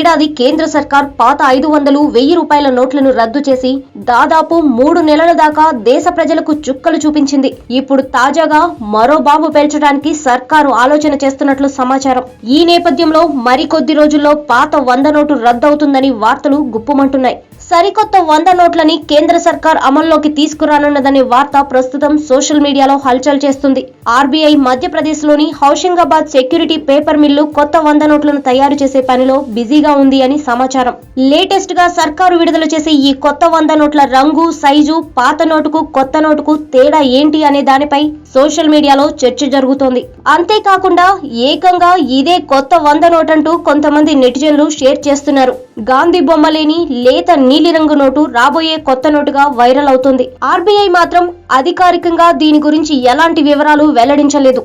ఏడాది కేంద్ర సర్కార్ పాత 500, 1000 రూపాయల నోట్లను రద్దు చేసి దాదాపు 3 నెలల దాకా దేశ ప్రజలకు చుక్కలు చూపించింది. ఇప్పుడు తాజాగా మరో బాంబు పేల్చడానికి సర్కారు ఆలోచన చేస్తున్నట్లు సమాచారం. ఈ నేపథ్యంలో మరికొద్ది రోజుల్లో పాత 100 నోటు రద్దవుతుందని వార్తలు గుప్పుమంటున్నాయి. సరికొత్త 100 నోట్లని కేంద్ర సర్కార్ అమల్లోకి తీసుకురానున్నదనే వార్త ప్రస్తుతం సోషల్ మీడియాలో హల్చల్ చేస్తుంది. ఆర్బీఐ మధ్యప్రదేశ్ లోని హౌషింగాబాద్ సెక్యూరిటీ పేపర్ మిల్లు కొత్త 100 నోట్లను తయారు చేసే పనిలో బిజీగా ఉంది అని సమాచారం. లేటెస్ట్ గా సర్కారు విడుదల చేసే ఈ కొత్త 100 నోట్ల రంగు, సైజు, పాత నోటుకు కొత్త నోటుకు తేడా ఏంటి అనే దానిపై సోషల్ మీడియాలో చర్చ జరుగుతోంది. అంతేకాకుండా ఏకంగా ఇదే కొత్త 100 నోట్ అంటూ కొంతమంది నెటిజన్లు షేర్ చేస్తున్నారు. గాంధీ బొమ్మ లేని లేత నీలిరంగు నోటు రాబోయే కొత్త నోటుగా వైరల్ అవుతుంది. ఆర్బీఐ మాత్రం అధికారికంగా దీని గురించి ఎలాంటి వివరాలు వెల్లడించలేదు.